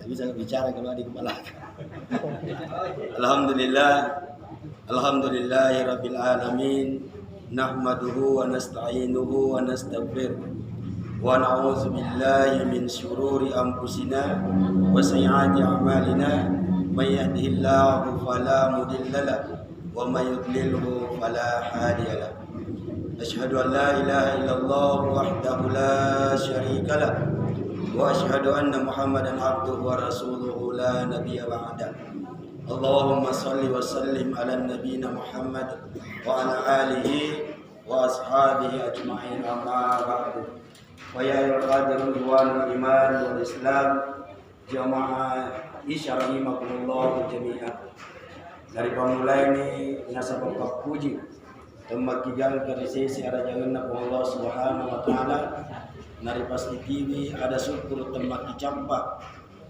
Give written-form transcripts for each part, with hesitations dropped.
bisa bicara kalau di kepala. Alhamdulillah, alhamdulillahirabbil alamin. Nahmaduhu wa nasta'inuhu wa nastaghfiruh. Wa na'udzu billahi min syururi anfusina wa sayyiati a'malina. May yahdihillahu fala mudilla lahu wa may yudlilhu fala hadiya lahu. Asyhadu an la ilaha illallah wahdahu la syarika lahu wa asyhadu anna Muhammadan abduhu wa rasuluhu la nabiyya ba'da. Allahumma salli wa sallim ala nabiyyina Muhammad wa ala alihi wa ashabihi ajma'in, amma ba'du. Wa ya ayyuhal ikhwanul iman wal islam jamaah isyarahimakumullah jami'an. Dari pemulai ini nasabah puji tempat kijang dari sisi ada jangan Allah Subhanahu wa taala. Nari pasti TV ada syukur tempat kicampak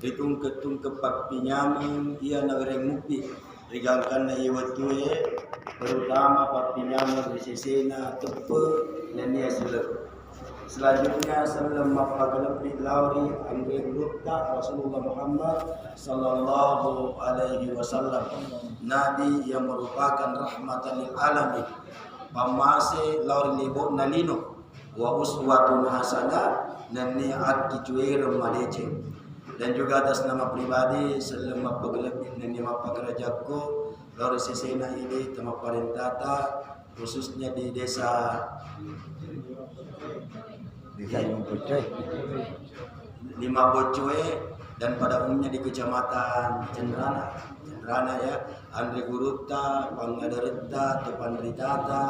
hitung kepat pinyamin ia nagareng mupi rigangkan na iwatue terutama pat pinyamin di sisina tepe nenia sila. Selanjutnya sebelum mapagalapi lauri Angge Lukta Rasulullah Muhammad sallallahu alaihi wasallam, nabi yang merupakan rahmatan lil alamin, pamase lauri libo nalino wa uswatun hasanah nani at kicuere malece. Dan juga atas nama pribadi selama pagalapi nani mapagarajakko lauri sesena ini tema parentata khususnya di desa Lima Bocoe dan pada umumnya di kecamatan Cendrana ya, Andre Gurutta, Pangadarita, Tepandritata,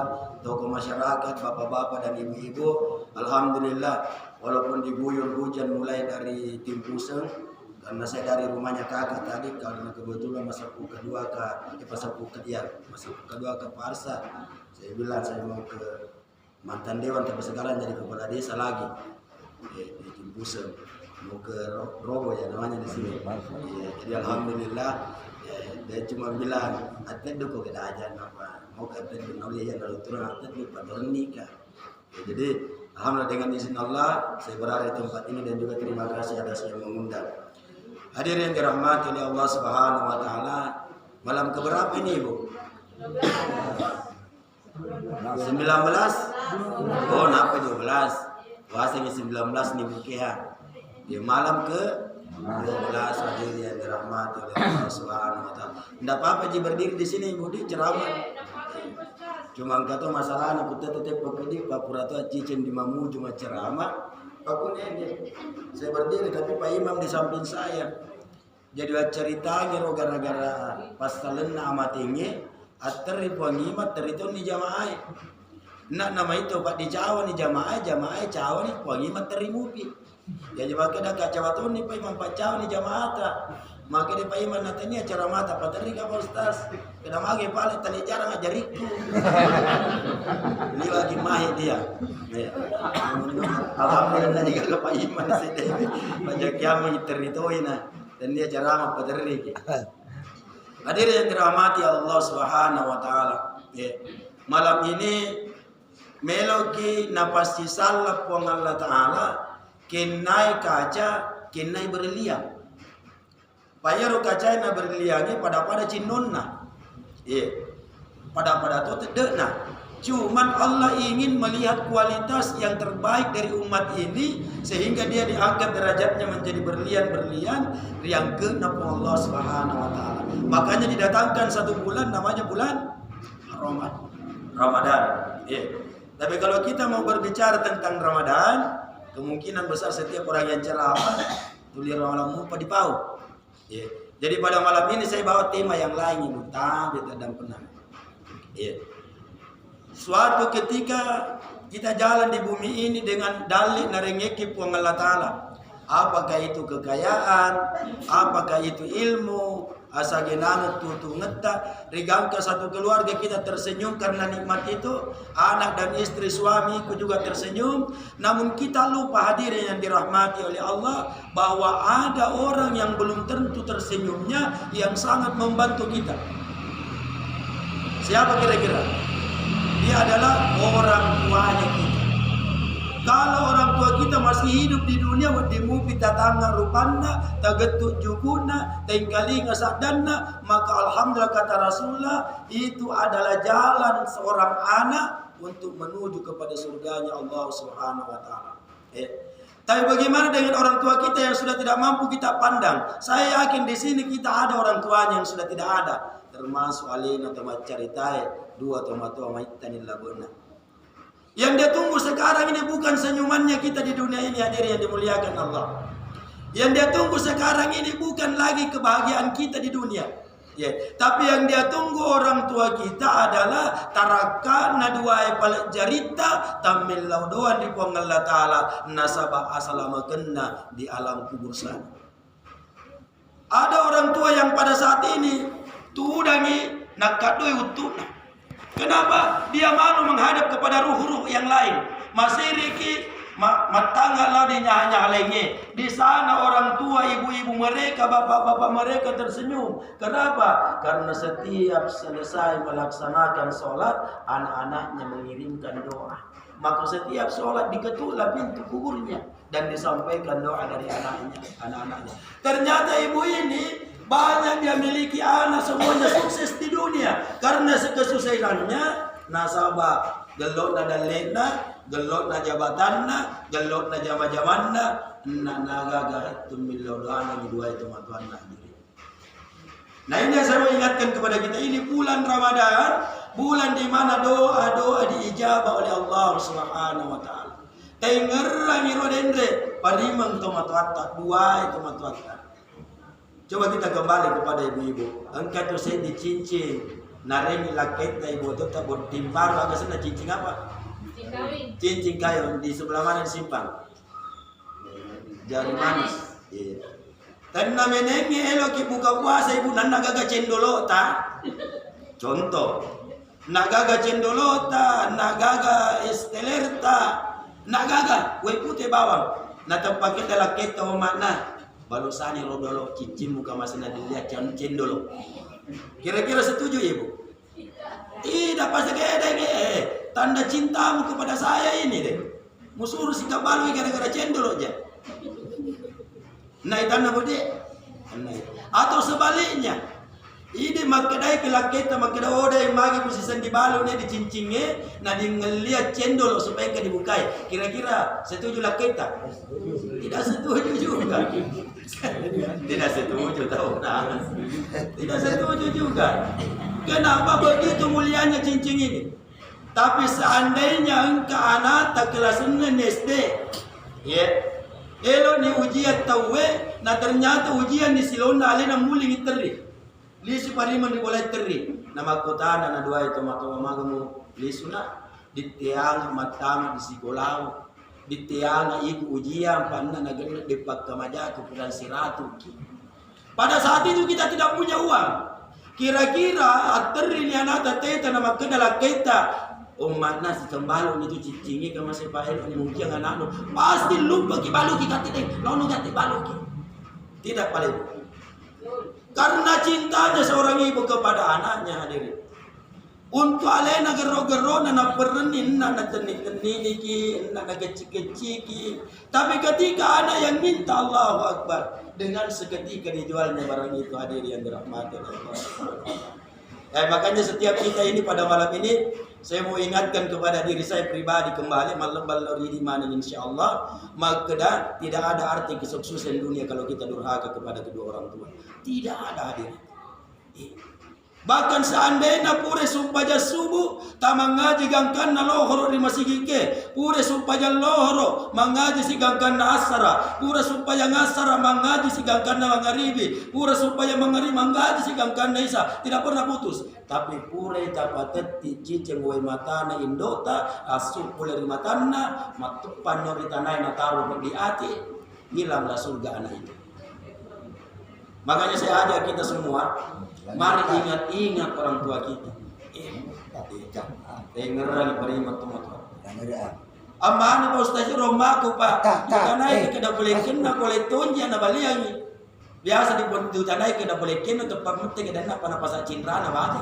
tokoh masyarakat, bapak-bapak dan ibu-ibu. Alhamdulillah, walaupun diguyur hujan mulai dari tim puseng, karena saya dari rumahnya kakak tadi, karena kebetulan masa kedua ke Parsa, saya bilang saya mau ke mantan dewan tapi sekarang jadi kepala desa lagi di Timpusem, mau ke Robo ya namanya di sini. Jadi alhamdulillah dia cuma bilang atlet dulu kita aja apa mau ke atlet benar ya lalu turun atlet lupa nikah. Jadi alhamdulillah dengan izin Allah saya berada di tempat ini dan juga terima kasih atas yang mengundang. Hadirin yang dirahmati oleh Allah Subhanahu wa taala, malam keberapa ini Ibu? 19. Oh, napa 12? Puasanya 19 nih bukihan. Di malam ke 12 hadirin yang dirahmati oleh Allah Subhanahu wa taala. Enggak apa-apa ji berdiri di sini Ibu di ceramah. Cuma kata masalahnya kita tetap pekedi Pak Puratua cicin di mamu cuma ceramah. Aku nih saya berdiri tapi Pak Imam di samping saya. Jadi ceritanya gara-gara pas talena amatingnya ateri puangimat terito ni jamaah. Nak nama itu Pak di Jawa ni jamaah Jawa ni puangimat terimupi. Jadi maka dah kacawaton ni Pak Imam Pak Jawa ni jamaah ta. Maka di Pak Imam natanya acara mata pateri ka Pak Ustaz. Kena mage pale tali jarang ajariku. Ini lagi mahi dia. Alhamdulillah juga Pak Imam sini. Banyak yang teritoina dan dia ceramah pateri. Hadirin yang dirahmati Allah Subhanahu wa taala. Malam ini meloki napasti salah puang Allah taala kinai kaca kinai berlian. Payaro kaca na berliannya pada cinonna. Pada tu tedekna. Cuman Allah ingin melihat kualitas yang terbaik dari umat ini sehingga dia diangkat derajatnya menjadi berlian-berlian yang ke Allah Subhanahu wa taala. Makanya didatangkan satu bulan namanya bulan Ramadan. Tapi kalau kita mau berbicara tentang Ramadan, kemungkinan besar setiap orang yang ceramah tulir malam lupa di pau. Jadi pada malam ini saya bawa tema yang lain Ibu, tabit dan penang. Suatu ketika kita jalan di bumi ini dengan dalil narengeki puang Allah Ta'ala. Apakah itu kekayaan, apakah itu ilmu, asagenanu tutu ngeta, rigangka satu keluarga kita tersenyum karena nikmat itu, anak dan istri suamiku juga tersenyum. Namun kita lupa hadirin yang dirahmati oleh Allah bahwa ada orang yang belum tentu tersenyumnya yang sangat membantu kita. Siapa kira-kira? Dia adalah orang tuanya kita. Kalau orang tua kita masih hidup di dunia, wadimu pita tangga rupanda, tagetuk juguna, tinggali ngasadana, maka alhamdulillah kata Rasulullah, itu adalah jalan seorang anak untuk menuju kepada surganya Allah Subhanahu wa taala. Tapi bagaimana dengan orang tua kita yang sudah tidak mampu kita pandang? Saya yakin di sini kita ada orang tuanya yang sudah tidak ada, termasuk alina atau caritai dua atau tua maitanil labuna. Yang dia tunggu sekarang ini bukan senyumannya kita di dunia ini, hadirin yang dimuliakan Allah. Yang dia tunggu sekarang ini bukan lagi kebahagiaan kita di dunia. Tapi yang dia tunggu orang tua kita adalah taraka naduai palak jarita tamil laudoan di puang Allah Ta'ala nasabah asalamakenna di alam kubur sana. Ada orang tua yang pada saat ini tudangi nakadoi utuna. Kenapa? Dia malu menghadap kepada ruh-ruh yang lain. Masiriki matangga lah dinyah-nyah. Di sana orang tua, ibu-ibu mereka, bapak-bapak mereka tersenyum. Kenapa? Karena setiap selesai melaksanakan sholat, anak-anaknya mengirimkan doa. Maka setiap sholat diketuklah pintu kuburnya dan disampaikan doa dari anak-anaknya. Ternyata ibu ini banyak dia miliki anak, semuanya sukses di dunia. Karena kesuksesannya nasabah gelot na dalena, gelot na jabatanna, gelot na jama-jamanna, nagaga tumilodana di dua itu matuan. Nah ini yang saya mau ingatkan kepada kita, ini bulan Ramadan, bulan di mana doa-doa diijabah oleh Allah Subhanahu wa taala. Tengerang irodendre parimang tomatuata, dua itu matuata. Coba kita kembali kepada ibu-ibu. Engkau tu saya dicincin, narengi laket ibu tu tak bertimpar. Agak sana cincin apa? Cincin kayu. Di sebelah mana disimpan? Jari manis. Tanna menengi elok buka puasa ibu nanda gaga cendolota. Contoh, nagaga cendolota, nagaga estelerta, nagaga kue putih bawang. Natapake laket o mana? Balusani rodolo cincin muka masih dilihat cendolo. Kira-kira setuju ibu? Tidak pasti kayak tanda cintamu kepada saya ini deh. Musuh sikap balu gara-gara cendolo aja. Nah tanda budi. Atau sebaliknya, ini makadai kelaketa makada oda yang magi posisi di balu nih di cincingnya, nah di ngeliat cendolo supaya kan dibukai. Kira-kira setuju laketa? Tidak setuju juga. Tidak setuju tahu nah. Tidak setuju juga. Kenapa begitu mulianya cincin ini? Tapi seandainya engkau anak tak kelas 6 SD, elo ni ujian tawe, nah ternyata ujian di silona alena muling iteri. Lisi pariman di boleh teri. Nama kota na dua itu matu magamu lisuna di tiang matama di sikolau. Di tiang ibu ujian panna nagana di pakamaja kepulan siratu. Pada saat itu kita tidak punya uang. Kira-kira ateri ni anak teta nama kedala kita umat nasi kembali itu cicingi ke masih pahit ni mungkin anak pasti lupa ki balu ki kati deh. Lalu kati balu ki. Tidak paling. Karena cintanya seorang ibu kepada anaknya hadirin. Untuk alena gero-gero nana perenin nana tenik-teniki nana kecik-keciki. Tapi ketika anak yang minta Allahu Akbar, dengan seketika dijualnya barang itu hadirin yang dirahmati Allah. Makanya setiap kita ini pada malam ini saya mau ingatkan kepada diri saya pribadi kembali malam balori di mana insyaallah maka tidak ada arti kesuksesan dunia kalau kita durhaka kepada kedua orang tua. Tidak ada hadirin. Bahkan seandainya pure sumpaja subuh tak mengaji gangkan na lohoro di masigike, pure sumpaja lohoro mengaji si gangkan na asara, pure sumpaja ngasara mengaji si gangkan na mangaribi, pure sumpaja mangari mengaji si gangkan na isa, tidak pernah putus. Tapi pure dapat cicing wai matana indota asu pule matana matupan nori tanai na taruh di hati, hilanglah surga anak itu. Makanya saya ajak kita semua, mari ingat-ingat orang tua kita. Dengeran berimat teman-teman. Amana pa ustaz romaku pa. Tanay kada boleh kena boleh tonja na baliangi. Biasa di tanay kada boleh kena tepak mete kada na panapasa cindra na bate.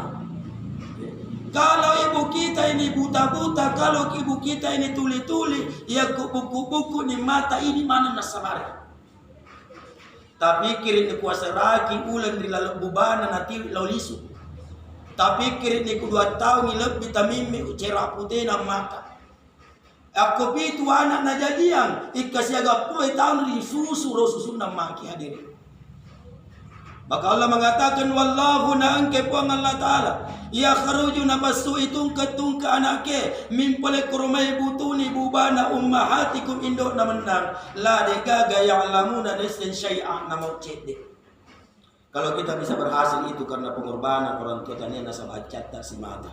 Kalau ibu kita ini buta-buta, kalau ibu kita ini tuli-tuli, ya buku-buku ni mata ini mana nasabari. Tapi kiri ni kuasa raki ulang di lalu bubana nanti laulisu. Tapi kiri ni kedua tahun ni lebih tamimi ucera putih na mata. Aku pitu anak na jadian ikasih agak 10 tahun di susu na maki hadirin. Maka Allah mengatakan wallahu na angke puang Allah Ta'ala ya kharuju nabasu itungka anake mimpole kurumai butuni bubana ummahatikum indok na menang la degaga ya'lamuna nesen syai'ah na mau cedek. Kalau kita bisa berhasil itu karena pengorbanan orang tua tanya nasa baca tak si mata.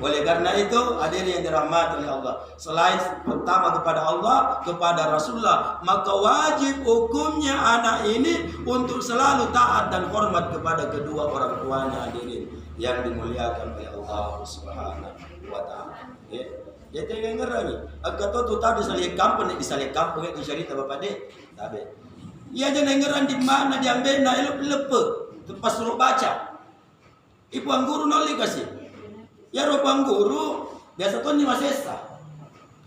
Oleh karena itu hadirin yang dirahmati oleh Allah, selain pertama kepada Allah, kepada Rasulullah, maka wajib hukumnya anak ini untuk selalu taat dan hormat kepada kedua orang tuanya hadirin yang dimuliakan oleh Allah Subhanahu wa taala. Ya tengah ngerani. Kata tu tadi salih kampung itu syariat Bapak dek. Tabe. Ia jangan ngeran di mana diambil na elep pas suruh baca. Ibu ang guru noli kasih. Ya rupang guru biasa tuh ni masesa.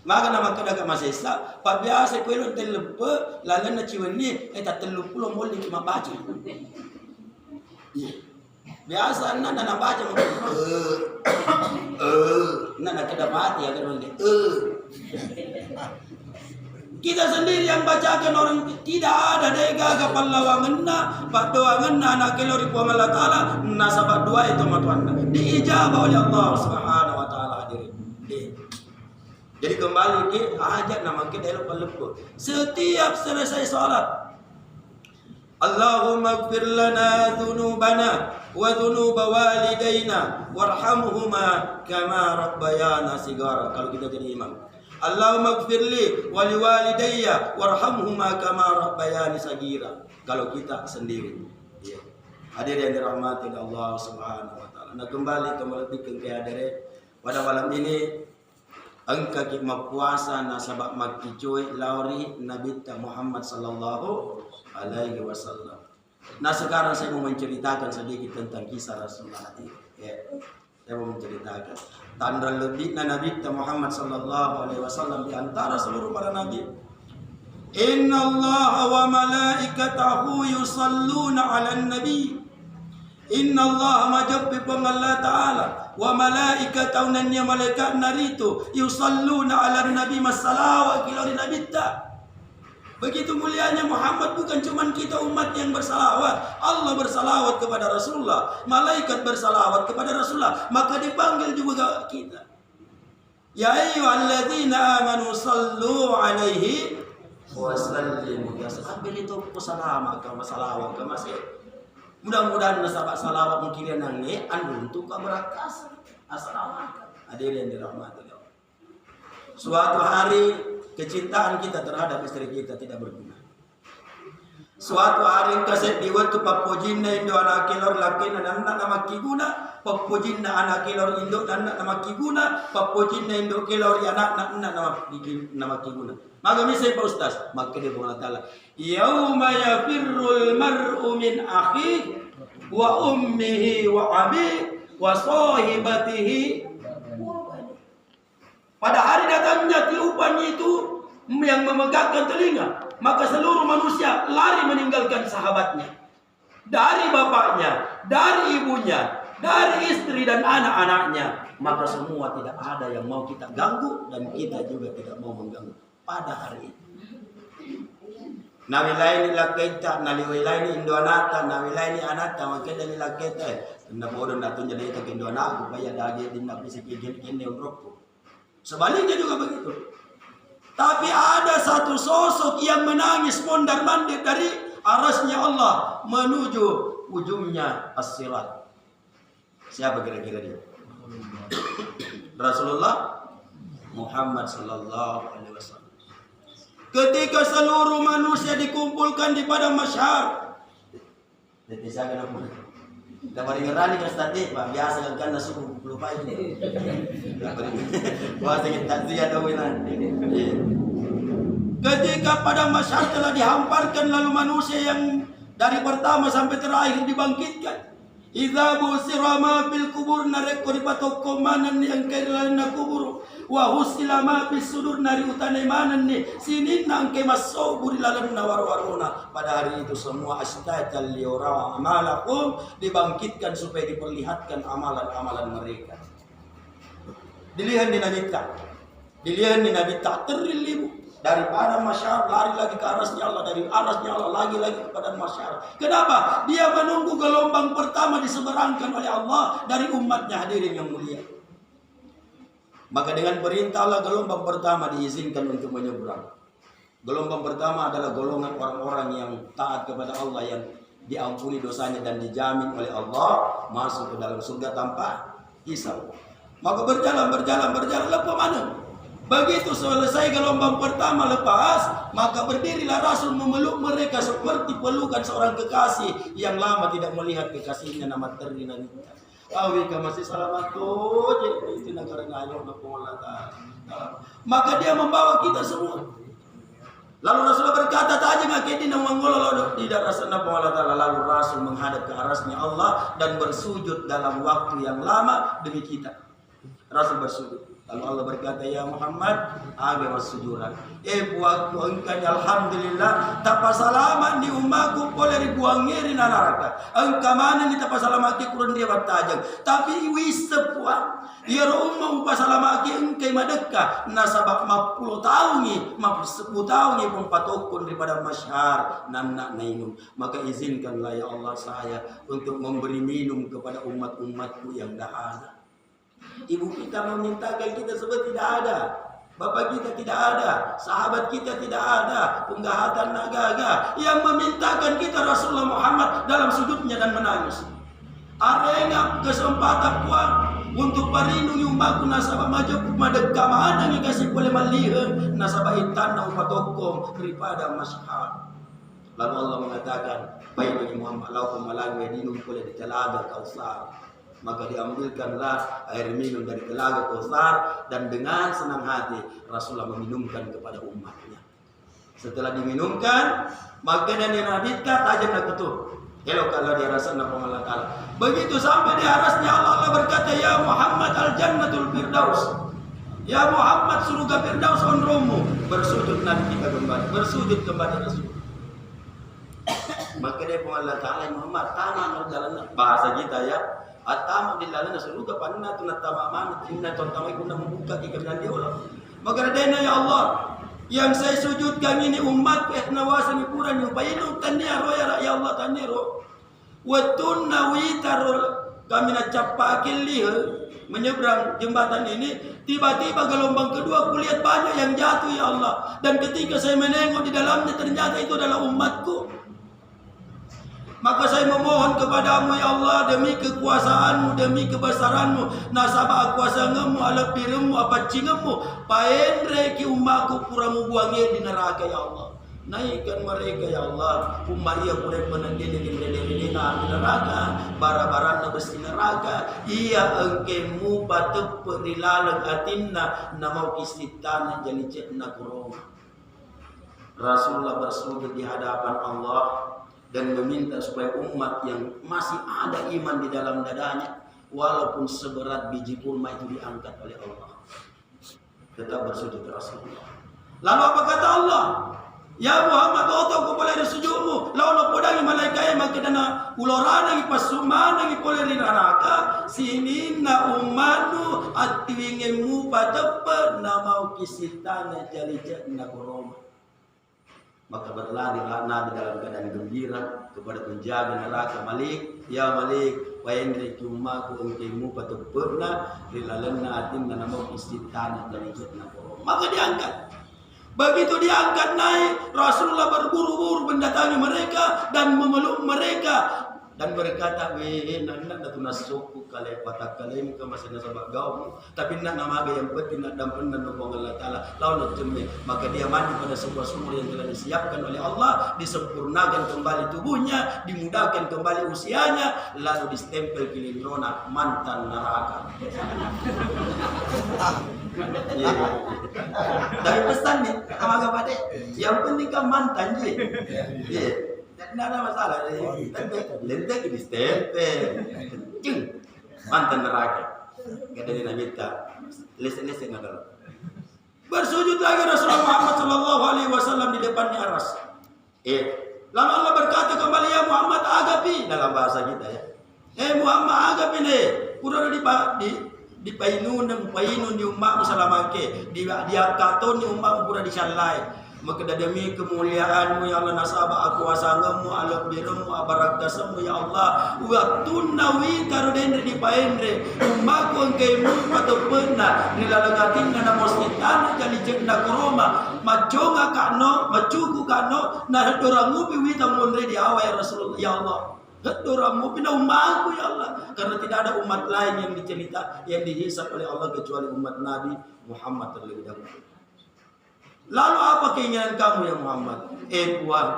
Maka nama kedaga masesa. Pak biasa kuilun telepe lalan na ciwani eta 30 moli cuma baca. Biasa nana baca nana kedapati ya kan kita sendiri yang bacakan orang tidak ada dega pallawangenna padoangenna anak kelori puang Allah Ta'ala nasabat dua itu matuanna diijabah oleh Allah Subhanahu wa taala hadirin. Jadi kembali ke ajak nama kita lepo setiap selesai salat Allahumma ighfir lana dhunubana wa dhunuba walidayna warhamhuma kama rabbayana sigara. Kalau kita jadi imam Allahumma ighfirli wa liwalidayya warhamhuma kama rabbayani sagira. Kalau kita sendiri. Ya. Hadirin yang dirahmati Allah Subhanahu wa taala. Nah kembali ke hadirin pada malam ini angka kita puasa nasabak makki cuy lauri Nabi Muhammad sallallahu alaihi wasallam. Nah sekarang saya mau menceritakan sedikit tentang kisah Rasulullah. Ya. Saya mau menceritakan tanda lebih Nabi Muhammad sallallahu alaihi wasallam di antara seluruh para nabi. Inna Allah wa malaikatahu yusalluna 'alan nabi. Inna Allah majabbi Allah Ta'ala wa malaikatahu nannya malaikat naritu yusalluna 'alan nabi masallawa kilari nabi ta. Begitu mulianya Muhammad, bukan cuma kita umat yang bersalawat. Allah bersalawat kepada Rasulullah, malaikat bersalawat kepada Rasulullah, maka dipanggil juga kita. Ya ayyuhalladzina amanu sallu alaihi wa sallimu taslima. Ambil itu salawat ke masih. Mudah-mudahan nasabak salawat mungkin nangi anu untuk berakas. Assalamualaikum. Hadirin dirahmati Allah. Suatu hari kecintaan kita terhadap istri kita tidak berguna. Suatu hari kaset diwatu papojinna indo anak kilor lakin anak nama kiguna, papojinna anak kilor indo anak nama kiguna, papojinna indo kilor anak nama kiguna. Maka misal Pak Ustaz, maka dia Allah Ta'ala, yauma yafirrul mar'u min akhihi wa ummihi wa abihi wa sahibatihi. Pada hari datangnya tiupan itu yang memegangkan telinga, maka seluruh manusia lari meninggalkan sahabatnya, dari bapaknya, dari ibunya, dari istri dan anak-anaknya. Maka semua tidak ada yang mau kita ganggu dan kita juga tidak mau mengganggu pada hari itu. Nawilaini laketa, nawilaini indoanata, nawilaini anata, makanya laketa. Nabodo natun jadi itu indoanaku, bayar daging di napisi kini untuk. Sebaliknya juga begitu. Tapi ada satu sosok yang menangis mondar-mandir dari arasnya Allah menuju ujungnya as-sirat. Siapa kira-kira dia? Rasulullah Muhammad sallallahu alaihi wasallam. Ketika seluruh manusia dikumpulkan di padang mahsyar. Jadi saya kena pulang. Dapat ngerani ke statik, Pak. Biasa kan nasi lupa ini. Puasa kita dia dawilan. Ketika padang mahsyar telah dihamparkan lalu manusia yang dari pertama sampai terakhir dibangkitkan. Idza busira ma fil kubur nareko dipatoko manan ni angkai lalana kubur wa husila ma fis sudur nari utane manan ni sinin angkai masau buri lalana war-waruna. Pada hari itu semua astatal liura amalakum, dibangkitkan supaya diperlihatkan amalan-amalan mereka. Dilihat di Nabi tak terlibu daripada masyarakat, lari lagi ke arasnya Allah, dari arasnya Allah lagi kepada masyarakat. Kenapa? Dia menunggu gelombang pertama diseberangkan oleh Allah dari umatnya, hadirin yang mulia. Maka dengan perintah Allah gelombang pertama diizinkan untuk menyeberang. Gelombang pertama adalah golongan orang-orang yang taat kepada Allah, yang diampuni dosanya dan dijamin oleh Allah masuk ke dalam surga tanpa hisab. Maka berjalan lepas mana? Begitu selesai gelombang pertama lepas, maka berdirilah Rasul memeluk mereka seperti pelukan seorang kekasih yang lama tidak melihat kekasihnya. Nama terina nita. Awika masih selamat tuh, itu negara ngayo maka dia membawa kita semua. Lalu Rasulullah berkata, "Taji ngakidina mangolo di darasana Allah." Lalu Rasul menghadap ke arasnya Allah dan bersujud dalam waktu yang lama demi kita. Rasul bersujud. Lalu Allah berkata, "Ya Muhammad, aga masujuran. Buatku engkau alhamdulillah tapasalaman di umatku boleh ribuan ngeri naraka. Engkau mana ni tapasalamaki kurang dia bertajam. Tapi wisepua. Ya umma pasalamaki engkau madeka nasabak 50 tahun ni, 10 tahun ni pun patokun daripada masyar nak minum. Maka izinkanlah ya Allah saya untuk memberi minum kepada umat-umatku yang dah ada." Ibu kita memintakan kita sebab tidak ada, bapak kita tidak ada, sahabat kita tidak ada, penggahatan nagaga yang memintakan kita Rasulullah Muhammad dalam sujudnya dan menangis. Arena kesempatan puan untuk perlindungi umatku nasabah maju madeka mana yang kasih boleh melihat nasabah itana upatokong daripada masyarakat. Lalu Allah mengatakan, "Baik bagi Muhammad laukum malang wedinum boleh di telaga Kausar." Maka diambilkanlah air minum dari telaga Kausar dan dengan senang hati Rasulullah meminumkan kepada umatnya. Setelah diminumkan, maka dan dinabitkan tajam nak betul. Elok kalau dia rasa nak Allah Ta'ala. Begitu sampai di arasnya Allah berkata, "Ya Muhammad al-jannatul firdaus." Ya Muhammad surga firdaus onromu. Bersujud nanti kita kembali. Bersujud kembali Rasul. Maka dia Allah Ta'ala Muhammad tanah jalan bahasa kita ya. Atama dilalana surga panna tunatamaman inna tontama ikuna membuka kikirnan dia Allah. Maka dena ya Allah yang saya sujudkan ini umat etnawasan ipuran yupainu tanero ya Allah tanero watun nawitarul kami nak capakil menyeberang jembatan ini. Tiba-tiba gelombang kedua kulihat banyak yang jatuh ya Allah, dan ketika saya menengok di dalamnya ternyata itu adalah umatku. Maka saya memohon kepadamu ya Allah, demi kekuasaanmu, demi kebesaranmu, nasabah kuasamu, ala piremu, apa cingamu, paendre ki umatku puramu buangnya di neraka ya Allah. Naikkan mereka ya Allah, umat ia boleh menendili di neraka, bara-bara besi neraka. Ia engkemu batu perilalang atinna namau kisitana jadi cekna kurong. Rasulullah bersujud di hadapan Allah dan meminta supaya umat yang masih ada iman di dalam dadanya, walaupun seberat biji kurma itu diangkat oleh Allah, tetap bersujud Rasulullah. Lalu apa kata Allah? Ya Muhammad, otak ko boleh disujudmu. Lalu podangi malaikat maka dana ulorana ngi pasumana ngi boleh rinaraka sini na umanu atiwingemu patepe namau kisitana jalijet na koroma. Maka berlarilah Nabi dalam keadaan gembira kepada penjaga neraka Malik, ya Malik, wayendri kumaku engkemu patupurna rilalena atim dan nama istitana dari jatna korong. Maka diangkat. Begitu diangkat naik, Rasulullah berburu-buru mendatangi mereka dan memeluk mereka dan berkata, "Weh, nak datu nasuku kale patak kale ke masih nasabak gaul, tapi nak nama yang penting nak dampen dan nopong Allah Taala lawan jemme." Maka dia mandi pada sebuah sumur yang telah disiapkan oleh Allah, disempurnakan kembali tubuhnya, dimudahkan kembali usianya, lalu distempel kilindrona mantan neraka. Ya. Dari pesan nih, sama gak pade? Yang penting kan mantan je. Ya. Tidak ada masalah. Lentek di stempel. Mantan neraka. Kata dia minta. Lesen-lesen adalah. Bersujud lagi Rasulullah Muhammad sallallahu alaihi wasallam di depannya aras. Lalu Allah berkata kembali, ya Muhammad agapi, dalam bahasa kita ya. Muhammad agapi nih. Udah di painun di umat salamake, di akaton di umat pura disalai. Maka demi kemuliaanmu ya Allah, nasabah aku asangamu alok birumu abarakasamu ya Allah, waktu nawi karudendre di paendre umaku engkaimu atau pernah nilalagatin na mositana jali jekna koroma maconga kano macuku kano nah doramu piwita munre di awal ya Rasulullah ya Allah. Doramu pindah umatku ya Allah, karena tidak ada umat lain yang dicerita yang dihisap oleh Allah kecuali umat Nabi Muhammad terlebih dahulu. Lalu apa keinginan kamu ya Muhammad? Tuhan,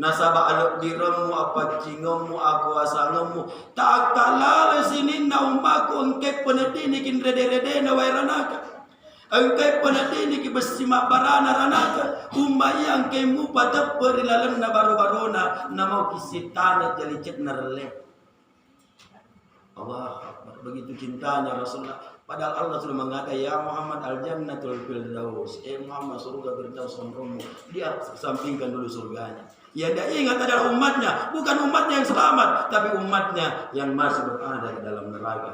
nasabah alok diramu apa cingamu aku asangamu tak kalah sini na umatku engkep penetini kin rede-rede na wairanaka. Engkau penatini ki bersima barana ranaka umaya engkau pada perilalan na baru-barona nama kisitana jali cet narle. Allah begitu cintanya Rasulullah. Padahal Allah sudah mengatakan ya Muhammad al-jannatul firdaus. Muhammad surga firdaus umromu. Dia sampingkan dulu surganya. Ya dia ingat adalah umatnya, bukan umatnya yang selamat, tapi umatnya yang masih berada di dalam neraka.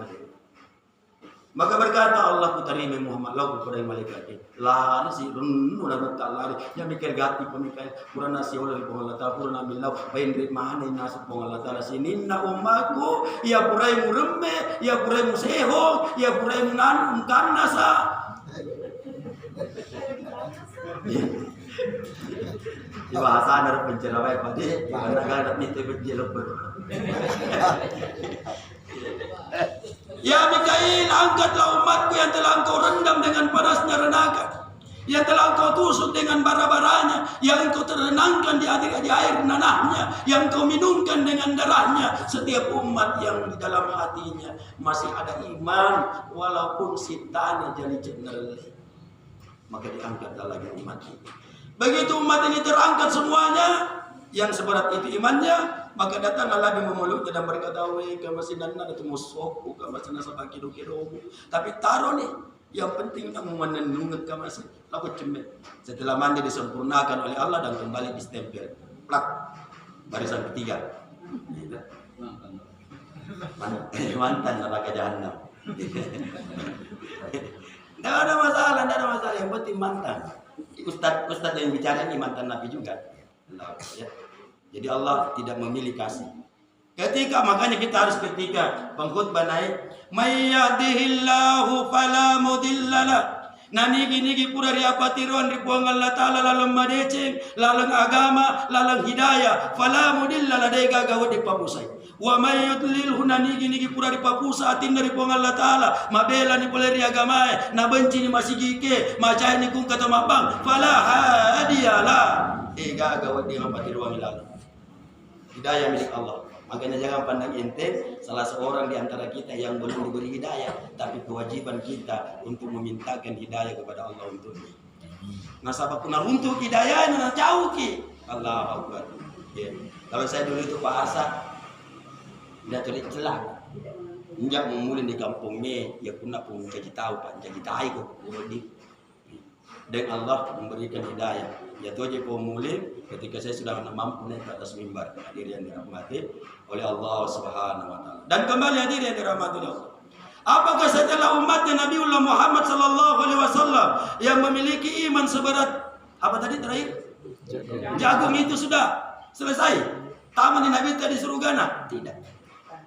Maka berkata Allah kutarimi Muhammad lau kepada malaikat lari si runu nak tak lari yang mikir gati pemikai pura nasi oleh Allah taala pura nabi lau bain rit mahane nas Allah taala sini na umatku ya purai muremme ya purai museho ya purai munan kanasa di bahasa ada penceramai pada anak-anak itu berjelek. Ya Mikail, angkatlah umatku yang telah engkau rendam dengan panasnya renaka, yang telah engkau tusuk dengan bara-baranya, yang engkau terenangkan di air nanahnya, yang engkau minumkan dengan darahnya. Setiap umat yang di dalam hatinya masih ada iman, walaupun sitanya jadi cenderung, maka diangkatlah lagi umat ini. Begitu umat ini terangkat semuanya, yang seberat itu imannya, maka datanglah Nabi memeluknya dan berkata, "Wei, kamu masih nana itu musuhku, kamu masih nasa pakai dokiromu." Tapi taruh nih, yang penting kamu menenungan kamu masih laku cemet. Setelah mandi disempurnakan oleh Allah dan kembali distempel, plak barisan ketiga. Mantan neraka jahanam. Tidak ada masalah, tidak ada masalah. Yang penting mantan. Ustaz yang bicara ini mantan Nabi juga. Ya. Jadi Allah tidak memilih kasih. Makanya kita harus ketika pengkhutbah naik, may yahdihillahu fala mudhillalah. Nani gini pura riapa tiruan ripuang Allah Ta'ala lalang madeceng, lalang agama, lalang hidayah, fala mudhillalah dega gawat di papusai. Wa may yudlilhu nani gini pura di papusa atin dari puang Allah Ta'ala, mabela ni poleri agama, na benci ni masigike, macai ni kung kata mabang, fala hadiyalah. Dega gawat di rapat tiruan lalang. Hidayah milik Allah. Makanya jangan pandang ente salah seorang di antara kita yang belum diberi hidayah, tapi kewajiban kita untuk memintakan hidayah kepada Allah untuknya. Nah, siapapun untuk hidayahnya nak jauh ki. Allahu Akbar. Ya. Kalau saya dulu itu Pak Asa, dia tulis celak. Enggak memulai di kampungnya, ya pun pun jadi tahu Pak, jadi tahu kok. Dan Allah memberikan hidayah. Ya tu aja pemulih ketika saya sudah mampu naik ke atas mimbar. Hadir yang dirahmati oleh Allah Subhanahu wa taala. Dan kembali hadir yang dirahmati oleh Allah. Apakah setelah umatnya Nabiullah Muhammad sallallahu alaihi wasallam yang memiliki iman seberat apa tadi terakhir? Jagung itu sudah selesai? Taman Nabi tadi surgana? Tidak.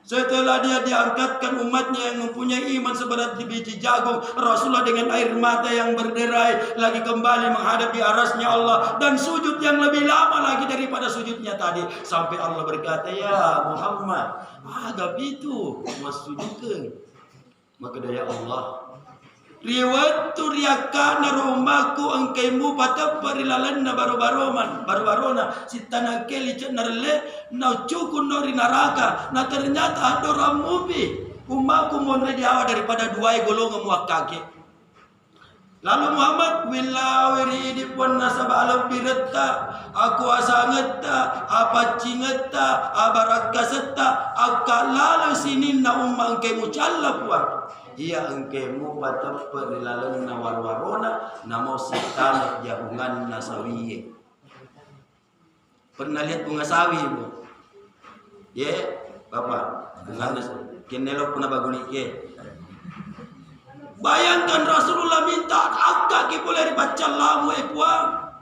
Setelah dia diangkatkan umatnya yang mempunyai iman seberat biji jagung, Rasulullah dengan air mata yang berderai lagi kembali menghadapi arasnya Allah dan sujud yang lebih lama lagi daripada sujudnya tadi, sampai Allah berkata, "Ya Muhammad, agak itu mas sujudkan." Maka daya Allah, riwayat riaka narumaku engkaimu patap perilalan na baru-barona si tanah keli cek narle na cukun nori naraka na ternyata ada ramupi umaku monre diawa daripada dua golongan muak kaki Lalu Muhammad wilawiri di pun nasaba alam biretta aku asangetta apa cingetta abaraka setta akalalu sinin na umang kemu callap wa iya engkemu patap perilalan na warwarona namo sitanak jahungan nasawiye. Pernah lihat bunga sawi bu? Ya bapak bunga kenelo puna baguli ke. Bayangkan Rasulullah minta agak ki boleh dibaca lamu puang,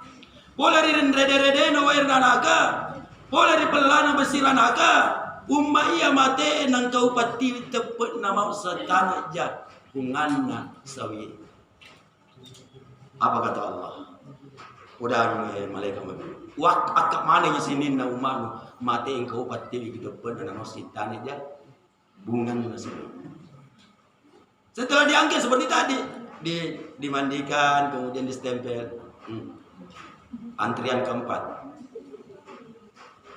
boleh direndrede no air nanaga, boleh dipelana besiranaga, umma iya mate nang kau pati tepet nama satana ja bunganna sawi. Apa kata Allah? Udah malaikat wak akak mana yang sini na umanu mate engkau pati tepet nama satana ja bunganna sawi. Setelah diangkat seperti tadi, dimandikan, kemudian distempel. Antrian keempat.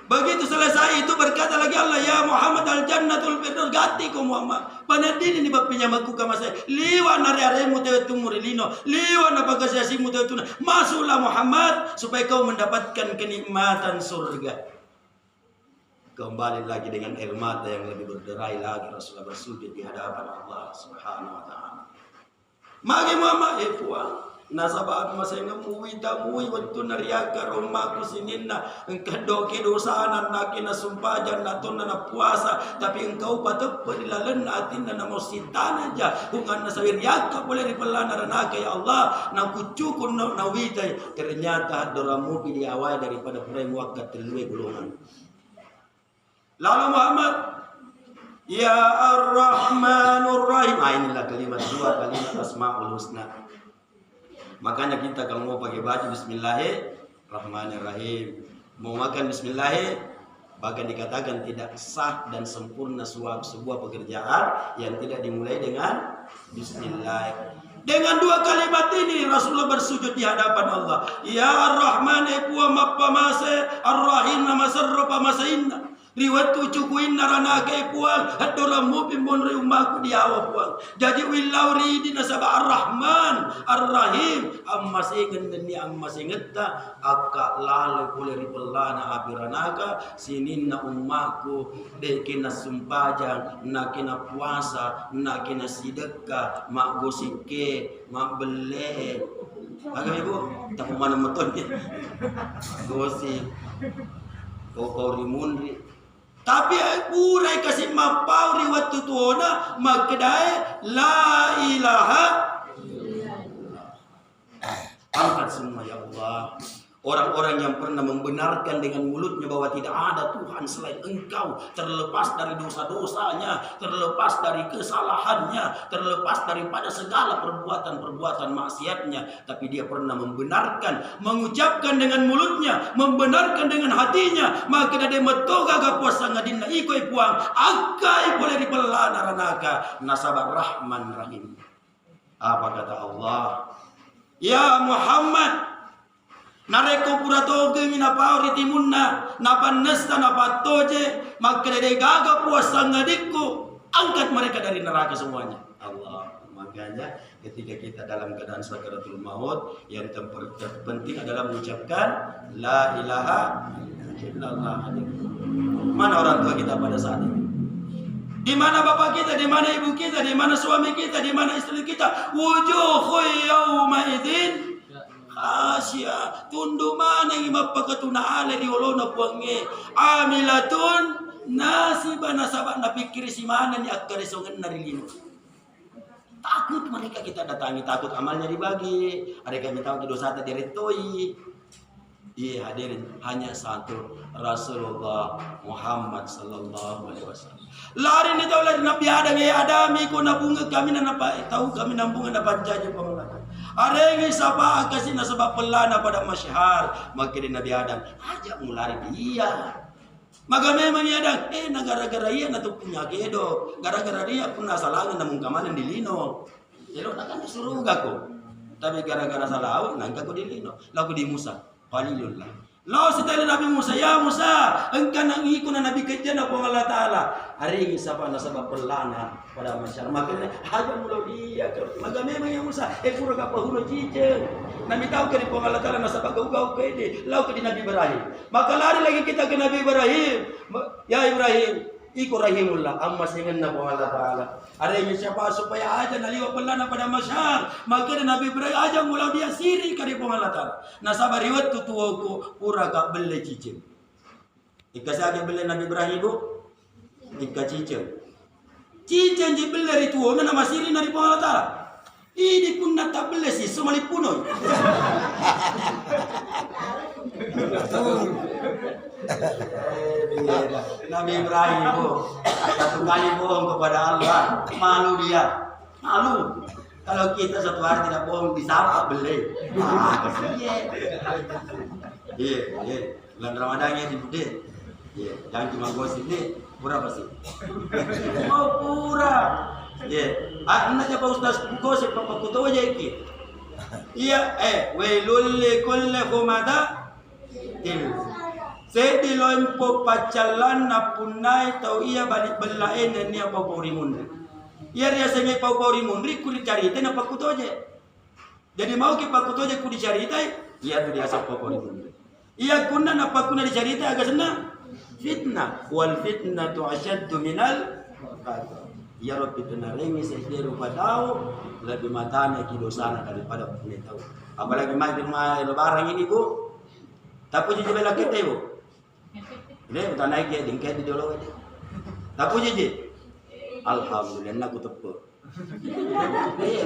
Begitu selesai itu berkata lagi Allah, ya Muhammad al-jannatul firdaus gati ko Muhammad. Panadini ni bapinya maku kama saya. Liwa nari aremu tewe tumurelino. Liwa na pagkasasimu tewe tuna. Masuklah Muhammad supaya kau mendapatkan kenikmatan surga. Kembali lagi dengan air mata yang lebih berderai lagi Rasulullah bersujud di hadapan Allah Subhanahu wa taala. Magi mama puang nasabah masa yang muwi waktu nariaka rumahku sininna engkau doki dosanan nakina sumpajan natun na puasa tapi engkau patep pedilalan atin na mositana aja bungan nasawir yaka boleh dipelana ranaka ya Allah na kucukun na witai ternyata doramu di awal daripada prem wakat terluwe golongan. Lalu Muhammad, ya Ar-Rahmanur Rahim. Inilah kalimat dua kalimat Asmaul Husna. Makanya kita kalau mau pakai baju Bismillahirrahmanirrahim, mau makan Bismillah, bahkan dikatakan tidak sah dan sempurna sebuah pekerjaan yang tidak dimulai dengan Bismillah. Dengan dua kalimat ini Rasulullah bersujud di hadapan Allah. Ya Ar-Rahman epuwa mappamase, Ar-Rahim nama serro pamasainna. Riwat cukuin narana ke puang hadoram mupin mon rumahku di awak puang. Jadi wilauri di nasaba Ar-Rahman Ar-Rahim ammas ingin deni ammas ingetta akka lalu boleh ripelana abiranaka sininna ummaku dekina sumpajang nakina puasa nakina sideka mak gosike mak bele agak ibu tak mana meton gosip kau rimunri. Tapi purai kasih mapau riwat tutuona makdai la ilaha angkat semua ya Allah. Orang-orang yang pernah membenarkan dengan mulutnya bahwa tidak ada Tuhan selain Engkau, terlepas dari dosa-dosanya, terlepas dari kesalahannya, terlepas daripada segala perbuatan-perbuatan maksiatnya, tapi dia pernah membenarkan, mengucapkan dengan mulutnya, membenarkan dengan hatinya, maka dia metoga gapuasa ngadinna ikoi puang, akai boleh dipelana ranaka nasabar Rahman Rahim. Apa kata Allah? Ya Muhammad, nareko pura toge mina pauri timunna napa nesta napa toje maka dari gaga puasa ngadikku angkat mereka dari neraka semuanya. Allah, makanya ketika kita dalam keadaan sakaratul maut yang terpenting adalah mengucapkan la ilaha illallah. Mana orang tua kita pada saat ini? Di mana bapak kita, di mana ibu kita, di mana suami kita, di mana istri kita? Wujuhu yauma idzin khasya, tundu mana yang mapakatuna ala di olona puange amilatun nasiba nasabak napikir si mana ni akkari songen narilino. Takut mereka kita datangi, takut amalnya dibagi, ada kami tahu dosa tadi retoi. Iya hadirin, hanya satu Rasulullah Muhammad sallallahu alaihi wasallam. Lari ni tahu lari Nabi Adam ya Adam iku nabunga kami na tahu kami nabunga na panjanya pamulatan. Ada yang sapa kasih nasabah pelana pada masyhar, maka di Nabi Adam ajak mulari dia. Maka memang ya Adam, gara-gara ia na tu punya kedo, gara-gara dia pernah salangan namun kamanan di lino. Jelo nak kan suruh gaku. Tapi gara-gara salah awak nangka ko di lino, lagu di Musa. Qalilullah Lalu setelah Nabi Musa, ya Musa, engkau nang ikut Nabi kajian apa Allah Ta'ala. Hari ini siapa nasabah pelana pada masyarakat. Makanya aja mula dia. Maka memang ya Musa, pura kapal hulu ciceng. Nabi tahu ke di Allah Ta'ala nasabah kau ke ini. Lalu ke di Nabi Ibrahim. Maka lari lagi kita ke Nabi Ibrahim. Ya Ibrahim, iku rahimullah amma singan na Allah Ta'ala. Ada yang siapa supaya aja naliwa pelana pada masyarakat. Maka Nabi Ibrahim aja mula dia siri kari Allah Ta'ala. Nasabah riwat tutuoku pura ka belle cicing. Ika saja belle Nabi Ibrahim bu. Ika cicing. Cicing di belle rituo na nama siri nari Allah Ta'ala. Ini pun nata belle sih sumali puno. Nabi Ibrahim bu, satu kali bohong kepada Allah, malu dia, malu. Kalau kita satu hari tidak bohong disapa beli, iya, bulan Ramadannya di Bude, iya, jangan cuma gosip nih, pura pasti, oh pura, iya, anda siapa Ustaz gosip apa kutu aja iki, iya, wailul likulli humada til. Sedi loimpo pacalan na punai tau ia balik belain dan ia paupori mundri. Ia dia sengai paupori mundri ku dicarita na pakutoje. Jadi mau ki pakutoje ku dicarita, ia tu dia sapa paupori mundri. Ia kunna na pakuna dicarita agak senang. Fitnah wal fitnatu asyaddu minal qatl. Ya Rabbi tenarengi sehdir rupa tahu lebih matanya kidosana daripada punya tahu. Apalagi mai di rumah lebaran ini bu. Tapi jadi bela kita bu. Ini bukan naik ya, dingkai di dulu aja. Tapi jadi, alhamdulillah aku tepu.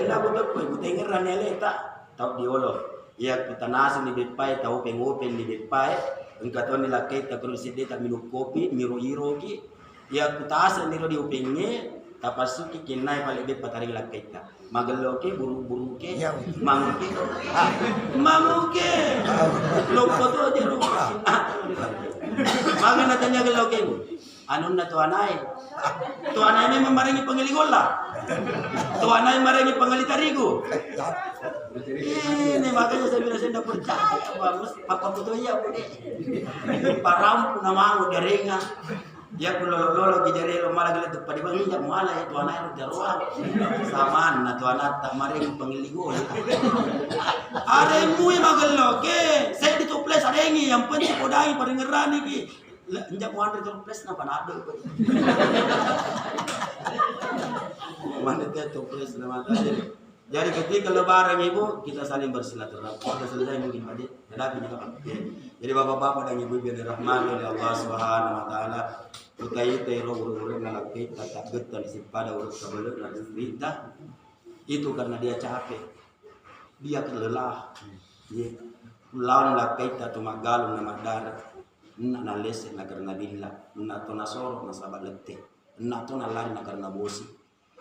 Aku tepu, aku tengeran ya tak tahu di olo. Ya kita nasi di depai, tahu pengopen di depai. Engkau tahu ni lakai tak terus sedih tak minum kopi, miru ki. Ya kita asal miru di upengnya, tak pasuki kinai balik depan tarik lakai tak. Magaloke, buru-buru ke, manguke, manguke, loko tu aja rumah. Maka natanya galoke bu, anu na tuanai memang marengi pengeligola, tuanai marengi pengali tarigu. Ini makanya saya bilang saya tidak percaya, bagus, papa putu iya bu deh, param pun nama aku jaringan. Ya lolo kijare lo malah gele pada bang injak muala ya tuana itu jaruan samaan na tuana tak mari pengiligo are mui magelo ke saya di toples arengi yang penting podai padengeran iki injak muala di toples na panado ko mana teh toples na mata jadi ketika lebaran ibu kita saling bersilaturahmi sudah selesai mungkin tadi tetapi jadi bapak-bapak dan ibu yang dirahmati oleh Allah Subhanahu wa taala utai tero urut nalaki tak getal pada urut sebelum dan berita itu karena dia capek dia kelelah ya lawan lakai tu magalung na madara na lesen na karena billah na to nasoro na sabat lette na to na lari na karena bosi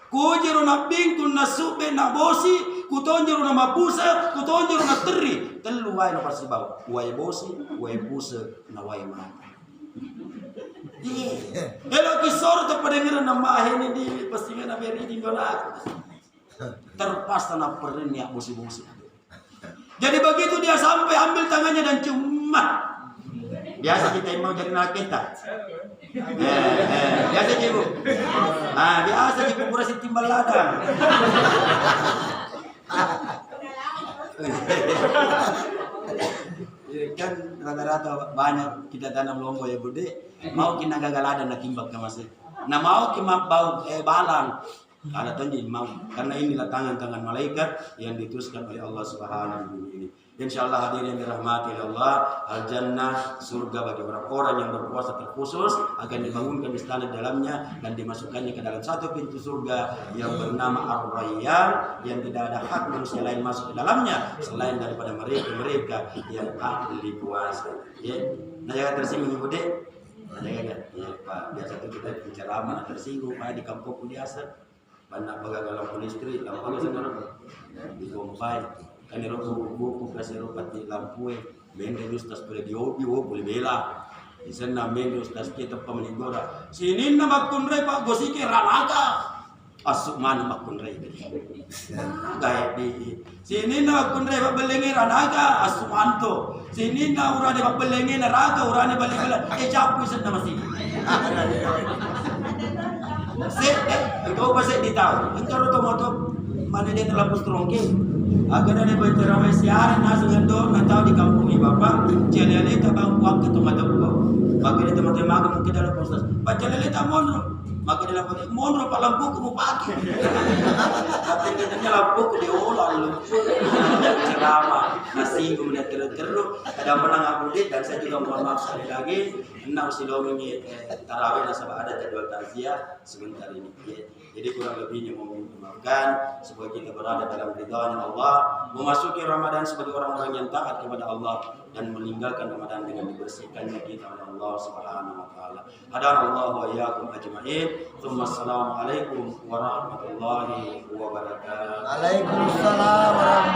kujiro na bingtu na sube na bosi kutonjiro na mapusa kutonjiro na teri telu wae na pasibau wae bosi wae pusa na wae mata. Elo kisor tu pendengaran nama ini di pastinya na beri di bola terpas tanah pernya bosi-bosi. Jadi begitu dia sampai ambil tangannya dan cuma biasa kita mau jadi anak kita. Biasa ibu. Nah biasa ibu kurasi timbal ladang. Kan rata-rata banyak kita tanam lombok ya bude. Mau kita gagal ada nak kimbak ke masih. Nah mau kita bau balang. Ada tanjil mau karena inilah tangan-tangan malaikat yang dituliskan oleh Allah Subhanahu wa taala. Insyaallah hadirin dirahmati oleh Allah, al-jannah surga bagi orang-orang yang berpuasa terkhusus akan dibangunkan istana dalamnya dan dimasukkannya ke dalam satu pintu surga yang bernama Ar-Rayyan yang tidak ada hak manusia lain masuk ke dalamnya selain daripada mereka yang ahli puasa. Ya. Nah jangan tersinggung Ibu Dek. Nah jangan ya Pak, biasa itu kita bicara lama tersinggung Pak di kampung biasa. Banyak bagaimana listrik, lampu sekarang dipompai. Kan buku kasih ropat di lampu mende ustas pada diobi boleh bela di sana mende ustas kita pemenigora sini nama kunre Pak Gosike ranaga Asuman makun rey. Gaya di sini na kun rey babelengi ranaga asumanto. Sini na urane babelengi naraga urane balik-balik. Japu set nama sini. Engkau pasti ditahu. Engkau roto moto mana dia terlalu strongke. Agar ada banyak ramai siaran nasi ngendo natau di kampung ibu bapak. Jalele tabang uang ke tempat buah. Maka dia teman-teman mungkin dalam proses. Pak jalele tak monro. Maka dia lapor monro pak lampu kamu pakai. Tapi kita lampu ke dia lalu ceramah nasi kemudian terus ada menang update dan saya juga mohon maaf sekali lagi. Enam silong ini tarawih nasabah ada jadwal takziah sebentar ini. Jadi kurang lebihnya mohon dimaafkan supaya kita berada dalam ridhonya Allah, memasuki Ramadan sebagai orang-orang yang taat kepada Allah dan meninggalkan Ramadan dengan dibersihkannya kita oleh Allah Subhanahu wa taala. Hadanallahu wa iyyakum ajma'in. Assalamualaikum warahmatullahi wabarakatuh. Waalaikumsalam warahmatullahi